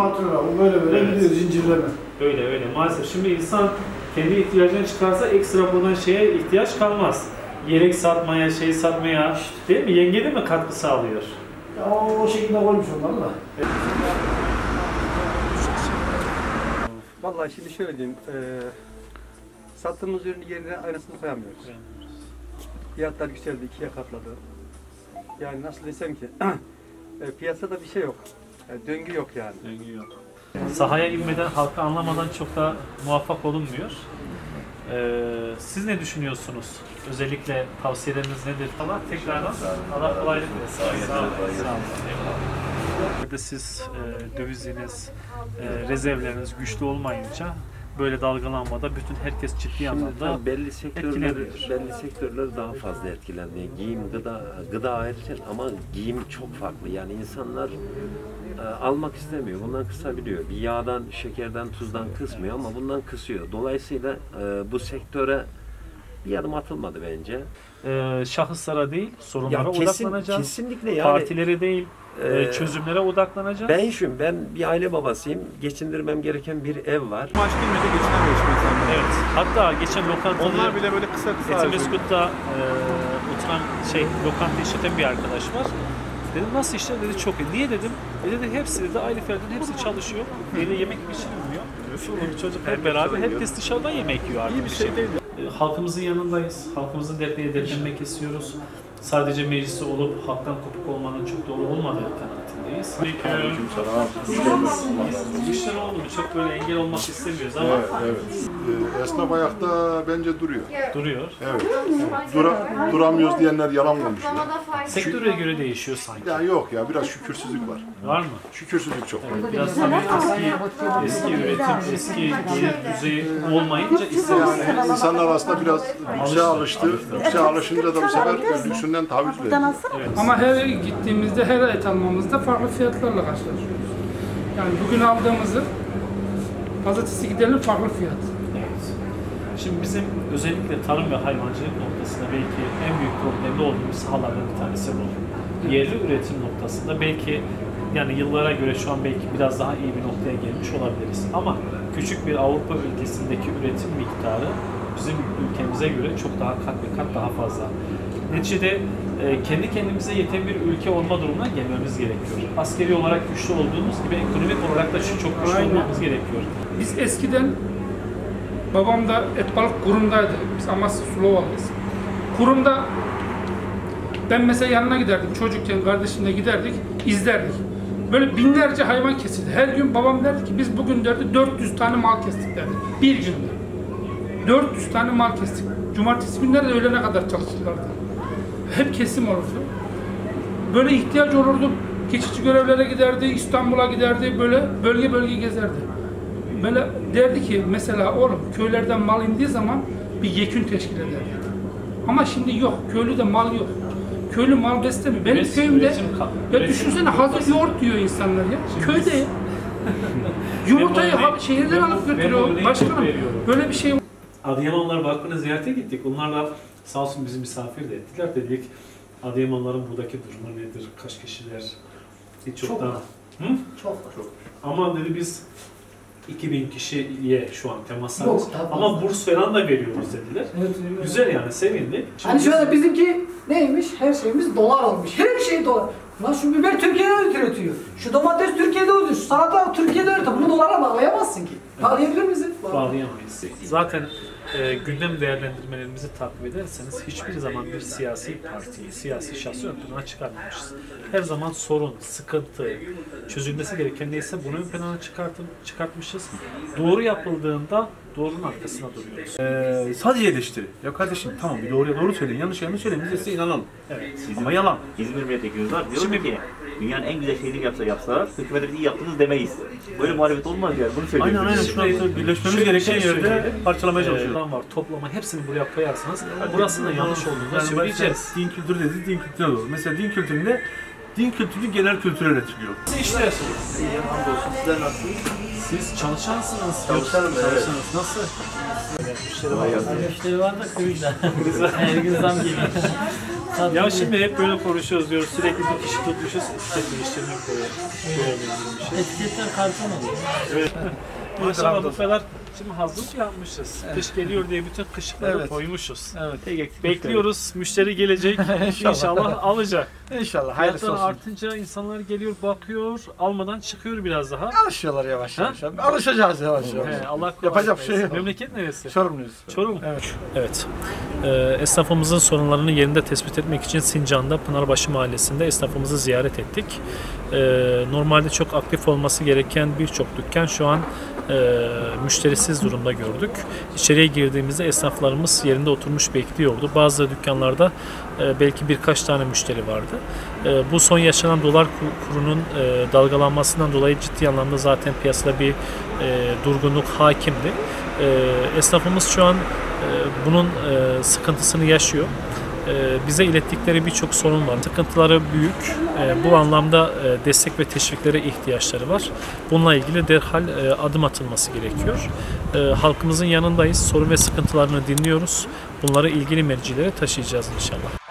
artırır abi. Böyle böyle gidiyor zincirleme. Öyle maalesef. Şimdi insan kendi ihtiyacını çıkarsa ekstra buradan şeye ihtiyaç kalmaz. Yelek satmaya, şey satmaya, değil mi? Yenge de mi katkı sağlıyor? Ya o şekilde koymuş onlar da. Evet. Vallahi şimdi şöyle diyeyim, sattığımız ürünün yerine aynısını koyamıyoruz. Fiyatlar yükseldi, 2'ye katladı. Yani nasıl desem ki, piyasada bir şey yok, döngü yok yani. Döngü yok. Sahaya inmeden, halka anlamadan çok da muvaffak olunmuyor. Siz ne düşünüyorsunuz? Özellikle tavsiyeleriniz nedir falan? Tekrardan Allah kolaylık versin. Sağ olun. Siz döviziniz, rezervleriniz güçlü olmayınca böyle dalgalanmada bütün herkes ciddi anlamda belli sektörler daha fazla etkilendi. Giyim, gıda ayrıca ama giyim çok farklı. Yani insanlar almak istemiyor. Bundan kısabiliyor. Bir yağdan, şekerden, tuzdan kısmıyor ama bundan kısıyor. Dolayısıyla bu sektöre bir adım atılmadı bence. Şahıslara değil, sorunlara odaklanacağız. Kesinlikle yani. Partilere değil, çözümlere odaklanacağız. Ben bir aile babasıyım. Geçindirmem gereken bir ev var. Maaş girmedi, geçinemiyor hiçbir insanlar. Evet. Hatta geçen lokantada... Onlar bile böyle kısa Etimeskut'ta oturan lokanta işleten bir arkadaş var. Dedim nasıl işler? Dedi çok iyi. Niye dedim? Dedi hepsi dedi aile fertlerin hepsi çalışıyor. Evde yemek pişirilmiyor. Çoluk çocuk hep beraber herkes dışarıdan yemek yiyor artık. İyi bir şey değil. Halkımızın yanındayız. Halkımızın dertlerini dertlenmek istiyoruz. Sadece mecliste olup halktan kopuk olmanın çok doğru olmadığı kanaatindeyiz. Bu işler oldu mu? Çok böyle engel olmak istemiyoruz ama... Evet. Esnaf ayakta bence duruyor. Duruyor. Evet. Duramıyoruz diyenler yalan konuşuyor. Sektöre göre değişiyor sanki. Ya yok ya, biraz şükürsüzlük var. Var mı? Şükürsüzlük çok var. Biraz tabii eski üretim, eski gelir düzeyi olmayınca Yani insanlar aslında biraz lükse alıştı. Lükse alışınca da bu sefer lüksünden taviz veriyor. Evet. Ama her gittiğimizde, her et almamızda farklı fiyatlarla karşılaşıyoruz. Yani bugün aldığımızı pazartesi gidelim farklı fiyat. Evet. Şimdi bizim özellikle tarım ve hayvancılık noktasında belki en büyük problemli olduğumuz sahalardan bir tanesi bu. Yerli üretim noktasında belki yani yıllara göre şu an belki biraz daha iyi bir noktaya gelmiş olabiliriz. Ama küçük bir Avrupa ülkesindeki üretim miktarı bizim ülkemize göre çok daha kat ve kat daha fazla. Neticede kendi kendimize yeten bir ülke olma durumuna gelmemiz gerekiyor. Askeri olarak güçlü olduğumuz gibi ekonomik olarak da çok güçlü olmamız gerekiyor. Biz eskiden, babam da et balık kurumdaydı. Biz Amasya Sulovalıyız. Kurumda ben mesela yanına giderdim. Çocukken kardeşimle giderdik, izlerdik. Böyle binlerce hayvan kesildi. Her gün babam derdi ki biz bugün derdi 400 tane mal kestik derdi. Bir günde. 400 tane mal kestik. Cumartesi günleri de öğlene kadar çalışırlardı. Hep kesim olurdu. Böyle ihtiyaç olurdu. Geçici görevlere giderdi, İstanbul'a giderdi, böyle bölge bölge gezerdi. Böyle derdi ki mesela oğlum köylerden mal indiği zaman bir yekün teşkil ederdi. Ama şimdi yok, köylüde mal yok. Köylü mal beslemiyor. Benim köyümde, ya düşünsene hazır yoğurt diyor insanlar ya. Köyde yumurtayı şehirden alıp götürüyor. Başkanım böyle bir şey. Adıyamanlar Vakfı'na ziyarete gittik. Onlarla sağ olsun bizi misafir de ettiler. Dedik Adıyamanların buradaki durumu nedir? Kaç kişiler? Hiç Çok daha... var. Çok. Ama dedi biz 2000 kişiye şu an temaslarız. Ama burs falan da veriyoruz dediler. Evet. Güzel yani sevindik. Hani şöyle bizimki neymiş? Her şeyimiz dolar olmuş. Her şey dolar. Lan şu biber Türkiye'de üretiyor. Şu domates Türkiye'de üretiyor. Şu salata Türkiye'de üretiyor. Bunu dolara bağlayamazsın ki. Bağlayabilir misin? Bağlayamayız. Zaten gündem değerlendirmelerimizi takip ederseniz hiçbir zaman bir siyasi partiyi, siyasi şahsı ön plana çıkarmamışız. Her zaman sorun, sıkıntı, çözülmesi gereken neyse bunu ön plana çıkartmışız. Doğru yapıldığında doğrunun arkasına duruyoruz. Sadece eleştiri. Ya kardeşim tamam bir doğruya doğru söyleyin, yanlış söyleyin. Biz de size inanalım. Evet. Ama yalan. İzmir milletvekilimiz var. Diyor ki dünyanın en güzel şeyini yapsalar hükümete iyi yaptınız demeyiz. Böyle muhalefet olmaz yani. Bunu söylüyoruz. Aynen. Şu anda birleşmemiz gereken yerde parçalamaya çalışıyoruz. Var, toplama hepsini buraya koyarsanız burasının yanlış olduğunu söyleyeceğiz. Din kültürü dedi, din kültürüne doğru. Mesela din kültüründe din kültürü genel kültüre etkiliyor. Nasıl işler? İyi, hamdolsun. Sizler nasılsınız? Siz çalışansınız. Çalışanım, evet. Nasıl? Müşteri var da köyde. Her gün zam geliyor. Ya şimdi hep böyle konuşuyoruz diyoruz. Sürekli bir kişi tutmuşuz. Etiket değiştirmek görebildiğim bir şey. Etiketler karton oluyor. Evet. Maşallah bu kadar şimdi hazırlık yapmışız. Kış geliyor diye bütün kışlıkları koymuşuz. Evet. Bekliyoruz. Müşteri gelecek. İnşallah alacak. İnşallah. Hayırlısı Fiyatlar olsun. artınca insanlar geliyor, bakıyor, almadan çıkıyor biraz daha. Alışıyorlar yavaş yavaş. Alışacağız yavaş yavaş. He, Allah kolaylık Yapacak bir şey versin. yok. Memleket neresi? Çorumluyuz. Çorum. Evet. Evet. Esnafımızın sorunlarını yerinde tespit etmek için Sincan'da Pınarbaşı Mahallesi'nde esnafımızı ziyaret ettik. Normalde çok aktif olması gereken birçok dükkan şu an müşterisiz durumda gördük. İçeriye girdiğimizde esnaflarımız yerinde oturmuş bekliyordu. Bazı dükkanlarda belki birkaç tane müşteri vardı. Bu son yaşanan dolar kurunun dalgalanmasından dolayı ciddi anlamda zaten piyasada bir durgunluk hakimdi. Esnafımız şu an bunun sıkıntısını yaşıyor. Bize ilettikleri birçok sorun var. Sıkıntıları büyük. Bu anlamda destek ve teşviklere ihtiyaçları var. Bununla ilgili derhal adım atılması gerekiyor. Halkımızın yanındayız. Sorun ve sıkıntılarını dinliyoruz. Bunları ilgili mercilere taşıyacağız inşallah.